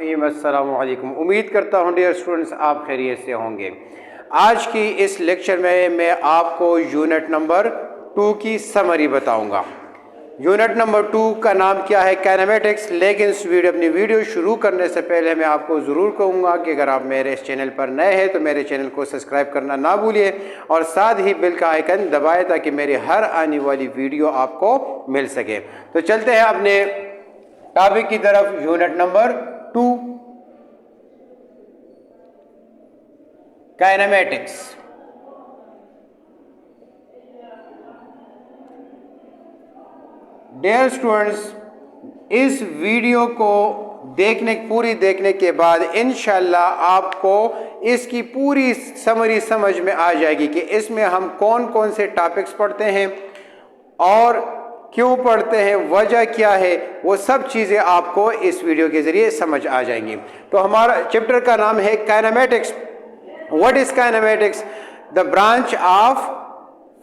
रहीम। अस्सलामु अलैकुम। उम्मीद करता हूँ डियर स्टूडेंट्स आप खैरियत से होंगे। आज की इस लेक्चर में मैं आपको यूनिट नंबर 2 की समरी बताऊंगा। यूनिट नंबर 2 का नाम क्या है? काइनेमेटिक्स। लेकिन अपनी वीडियो शुरू करने से पहले मैं आपको ज़रूर कहूँगा कि अगर आप मेरे इस चैनल पर नए हैं तो मेरे चैनल को सब्सक्राइब करना ना भूलिए और साथ ही बेल का आइकन दबाएं ताकि मेरी हर आने वाली वीडियो आपको मिल सके। तो चलते हैं अपने टॉपिक की तरफ। Unit number 2 kinematics. Dear students, इस वीडियो को पूरी देखने के बाद इंशाल्लाह आपको इसकी पूरी समरी समझ में आ जाएगी कि इसमें हम कौन कौन से टॉपिक्स पढ़ते हैं और क्यों पढ़ते हैं, वजह क्या है, वो सब चीज़ें आपको इस वीडियो के ज़रिए समझ आ जाएंगी। तो हमारा चैप्टर का नाम है kinematics. What is kinematics? The branch of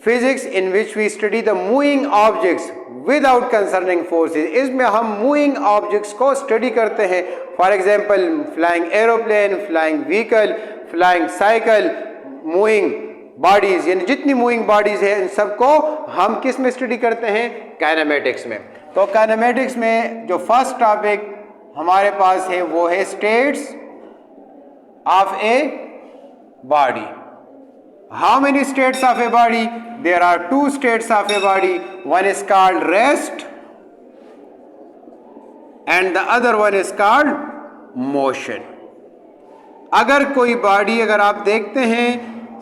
physics in which we study the moving objects without concerning forces. इसमें हम मूविंग ऑब्जेक्ट्स को स्टडी करते हैं। For example flying aeroplane, flying vehicle, flying cycle, moving bodies, यानी जितनी moving bodies है इन सबको हम किस में स्टडी करते हैं? काइनेमेटिक्स में। तो काइनेमेटिक्स में जो फर्स्ट टॉपिक हमारे पास है वो है states of A body. How many states of a body? There are 2 states of a body. One is called rest and the other one is called motion. अगर कोई बॉडी अगर आप देखते हैं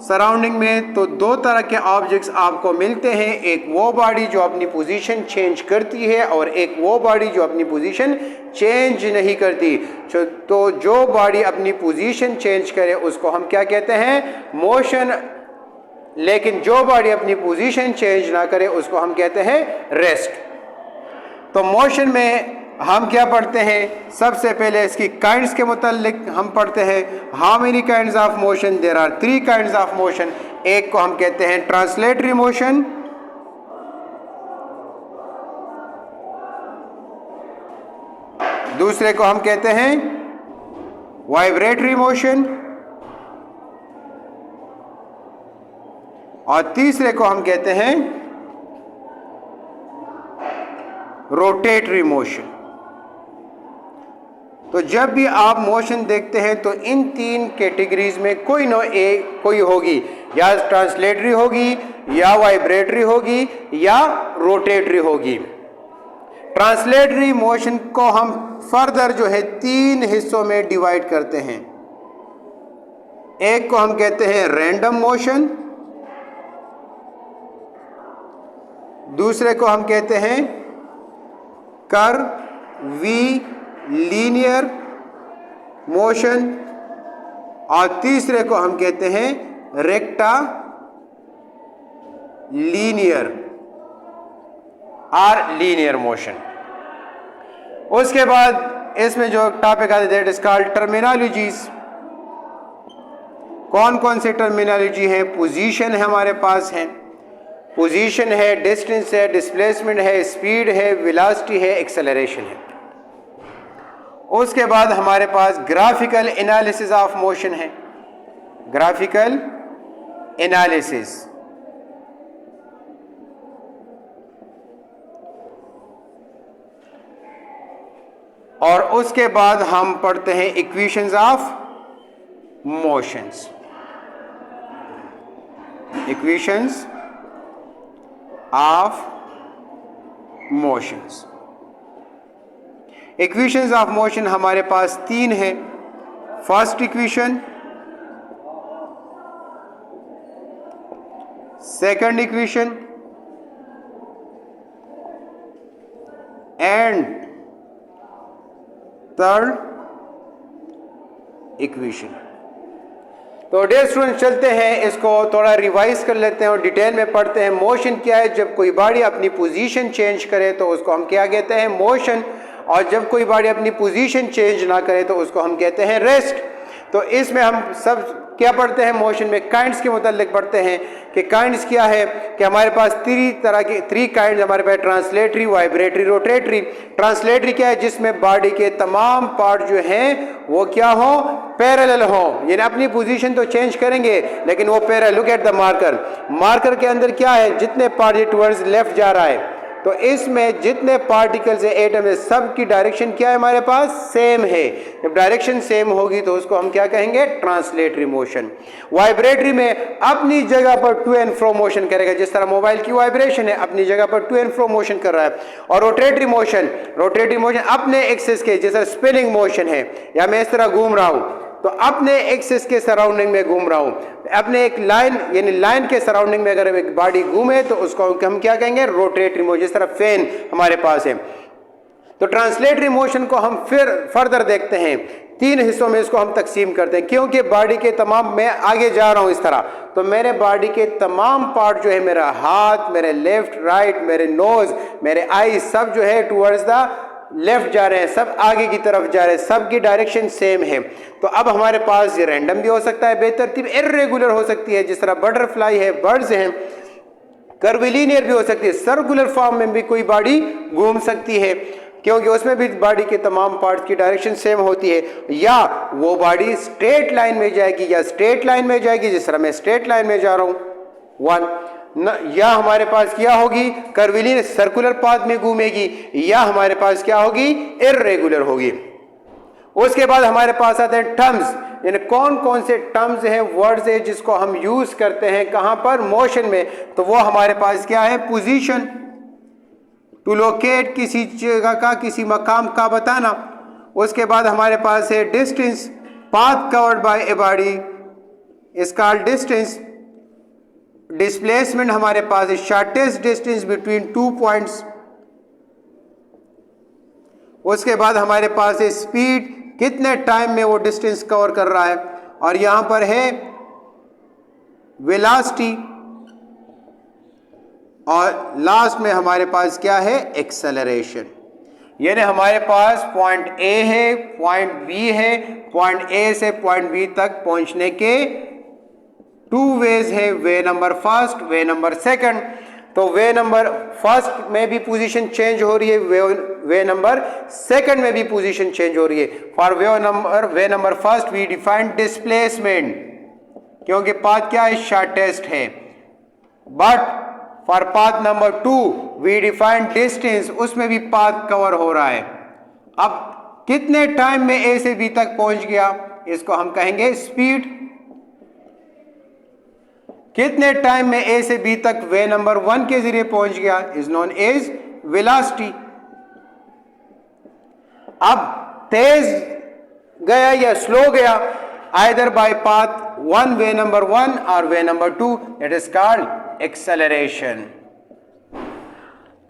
सराउंडिंग में तो 2 तरह के ऑब्जेक्ट्स आपको मिलते हैं। एक वो बॉडी जो अपनी पोजीशन चेंज करती है और एक वो बॉडी जो अपनी पोजीशन चेंज नहीं करती। तो जो बॉडी अपनी पोजीशन चेंज करे उसको हम क्या कहते हैं? मोशन। लेकिन जो बॉडी अपनी पोजीशन चेंज ना करे उसको हम कहते हैं रेस्ट। तो मोशन में हम क्या पढ़ते हैं? सबसे पहले इसकी काइंड्स के मुतालिक हम पढ़ते हैं। How many kinds of motion? There are 3 kinds of motion. एक को हम कहते हैं ट्रांसलेटरी मोशन, दूसरे को हम कहते हैं वाइब्रेटरी मोशन और तीसरे को हम कहते हैं रोटेटरी मोशन। तो जब भी आप मोशन देखते हैं तो इन 3 कैटेगरीज में कोई होगी, या ट्रांसलेटरी होगी, या वाइब्रेटरी होगी, या रोटेटरी होगी। ट्रांसलेटरी मोशन को हम फर्दर जो है 3 हिस्सों में डिवाइड करते हैं। एक को हम कहते हैं रैंडम मोशन, दूसरे को हम कहते हैं लीनियर मोशन और तीसरे को हम कहते हैं रेक्टा लीनियर और लीनियर मोशन। उसके बाद इसमें जो टॉपिक आता है दैट इज कॉल्ड टर्मिनोलॉजीज। कौन कौन से टर्मिनोलॉजी है? पोजीशन है हमारे पास है, पोजीशन है, डिस्टेंस है, डिस्प्लेसमेंट है, स्पीड है, वेलोसिटी है, एक्सेलरेशन है। उसके बाद हमारे पास ग्राफिकल एनालिसिस ऑफ मोशन है, ग्राफिकल एनालिसिस। और उसके बाद हम पढ़ते हैं equations of motions, equations of motions. Equations of motion हमारे पास 3 है। First equation, second equation and third equation. तो डियर स्टूडेंट्स चलते हैं इसको थोड़ा रिवाइज कर लेते हैं और डिटेल में पढ़ते हैं। मोशन क्या है? जब कोई बॉडी अपनी पोजीशन चेंज करे तो उसको हम क्या कहते हैं? मोशन। और जब कोई बॉडी अपनी पोजीशन चेंज ना करे तो उसको हम कहते हैं रेस्ट। तो इसमें हम सब क्या पढ़ते हैं? मोशन में काइंड्स के मुतालिक पढ़ते हैं कि काइंड्स क्या है कि हमारे पास थ्री काइंड्स हमारे पास, ट्रांसलेटरी, वाइब्रेटरी, रोटेटरी। ट्रांसलेटरी क्या है, जिसमें बॉडी के तमाम पार्ट जो हैं वो क्या हो, पैरेलल हो, यानी अपनी पोजीशन तो चेंज करेंगे लेकिन वो parallel. Look at the marker, marker के अंदर क्या है, जितने पार्ट टुवर्ड्स लेफ्ट जा रहा है, तो इसमें जितने पार्टिकल्स है एटम है, सब की डायरेक्शन क्या है हमारे पास, सेम है। जब डायरेक्शन सेम होगी तो उसको हम क्या कहेंगे, ट्रांसलेटरी मोशन। वाइब्रेटरी में अपनी जगह पर टू एंड फ्रो मोशन करेगा, जिस तरह मोबाइल की वाइब्रेशन है अपनी जगह पर टू एंड फ्रो मोशन कर रहा है। और रोटेटरी मोशन अपने एक्सिस के, जैसा स्पिनिंग मोशन है, या मैं इस तरह घूम रहा हूं तो अपने एक्सिस के सराउंडिंग में घूम रहा हूं, अपने एक लाइन यानी लाइन के सराउंडिंग में अगर एक बॉडी घूमे तो उसको हम क्या कहेंगे, रोटेटरी मोशन। जिस तरह फैन हमारे पास है, तो ट्रांसलेटरी मोशन को हम फिर फर्दर देखते हैं, 3 हिस्सों में इसको हम तकसीम करते हैं, क्योंकि बॉडी के तमाम, मैं आगे जा रहा हूं इस तरह, तो मेरे बॉडी के तमाम पार्ट जो है, मेरा हाथ, मेरे लेफ्ट राइट, मेरे नोज, मेरे आई, सब जो है टुवर्ड्स द लेफ्ट जा रहे हैं, सब आगे की तरफ जा रहे हैं, सब की डायरेक्शन सेम है। तो अब हमारे पास ये रैंडम भी हो सकता है, बेतरतीब इर्रेगुलर हो सकती है, जिस तरह बटरफ्लाई है, बर्ड्स हैं, कर्विलीनियर भी हो सकती है, सर्कुलर फॉर्म में भी कोई बॉडी घूम सकती है, क्योंकि उसमें भी बॉडी के तमाम पार्ट्स की डायरेक्शन सेम होती है। या वो बॉडी स्ट्रेट लाइन में जाएगी या स्ट्रेट लाइन में जाएगी, जिस तरह मैं स्ट्रेट लाइन में जा रहा हूं 1, या हमारे पास क्या होगी, कर्विलीनियर सर्कुलर पाथ में घूमेगी, या हमारे पास क्या होगी, इर्रेगुलर होगी। उसके बाद हमारे पास आते हैं टर्म्स, यानी कौन कौन से टर्म्स हैं, वर्ड्स हैं जिसको हम यूज करते हैं कहां पर, मोशन में। तो वो हमारे पास क्या है, पोजीशन, टू लोकेट, किसी जगह का, किसी मकाम का बताना। उसके बाद हमारे पास है distance, path covered by a body is called distance. Displacement हमारे पास है शॉर्टेस्ट डिस्टेंस बिटवीन 2 पॉइंट्स। उसके बाद हमारे पास है स्पीड, कितने टाइम में वो डिस्टेंस कवर कर रहा है। और यहां पर है वेलोसिटी, और लास्ट में हमारे पास क्या है, एक्सेलरेशन। यानी हमारे पास पॉइंट ए है, पॉइंट बी है, पॉइंट ए से पॉइंट बी तक पहुंचने के 2 वेज है, वे नंबर फर्स्ट, वे नंबर सेकंड। तो वे नंबर फर्स्ट में भी पोजीशन चेंज हो रही है, वे नंबर सेकंड में भी पोजीशन चेंज हो रही है। For way number first we define displacement, क्योंकि पाथ क्या है, शॉर्टेस्ट है। But for path number 2 we define distance, उसमें भी पाथ कवर हो रहा है। अब कितने टाइम में ए से बी तक पहुंच गया, इसको हम कहेंगे स्पीड। कितने टाइम में ए से बी तक वे नंबर 1 के जरिए पहुंच गया, इज नोन एज वेलोसिटी। अब तेज गया या स्लो गया, either by path 1 way number 1 और way number 2, that is called acceleration.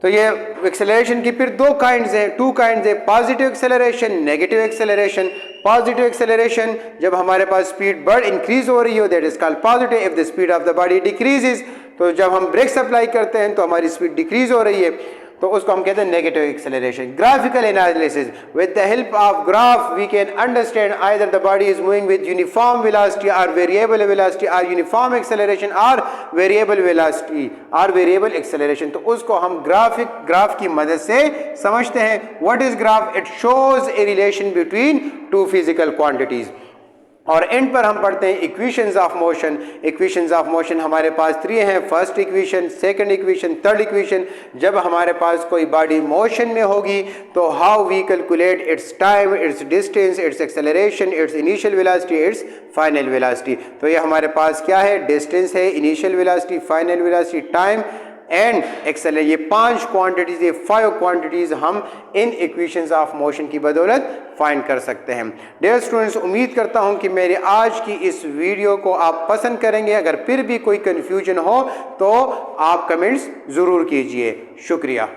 तो ये एक्सेलरेशन की फिर 2 काइंड्स हैं, 2 काइंड्स है, positive acceleration, negative acceleration. Positive acceleration जब हमारे पास स्पीड बढ़ इंक्रीज हो रही हो, that is called positive. If the speed of the body decreases, तो जब हम ब्रेक अप्लाई करते हैं तो हमारी स्पीड डिक्रीज हो रही है, तो उसको हम कहते हैं negative acceleration. Graphical analysis, with the help of graph we can understand either the body is moving with uniform velocity और वेरिएबल वेलोसिटी, और यूनिफॉर्म एक्सेलरेशन और वेरिएबल वेलोसिटी और वेरिएबल एक्सेलरेशन। तो उसको हम ग्राफ की मदद से समझते हैं। What is graph? It shows a relation between 2 physical quantities. और एंड पर हम पढ़ते हैं equations of motion. Equations of motion हमारे पास 3 हैं, first equation, second equation, third equation. जब हमारे पास कोई बॉडी मोशन में होगी तो how we calculate its time, its distance, its acceleration, its initial velocity, its final velocity. तो ये हमारे पास क्या है, डिस्टेंस है, initial velocity, final velocity, time and acceleration. ये 5 क्वांटिटीज, ये 5 क्वांटिटीज हम इन इक्वेशंस ऑफ मोशन की बदौलत फाइंड कर सकते हैं। डियर स्टूडेंट्स, उम्मीद करता हूं कि मेरे आज की इस वीडियो को आप पसंद करेंगे। अगर फिर भी कोई कंफ्यूजन हो तो आप कमेंट्स ज़रूर कीजिए। शुक्रिया।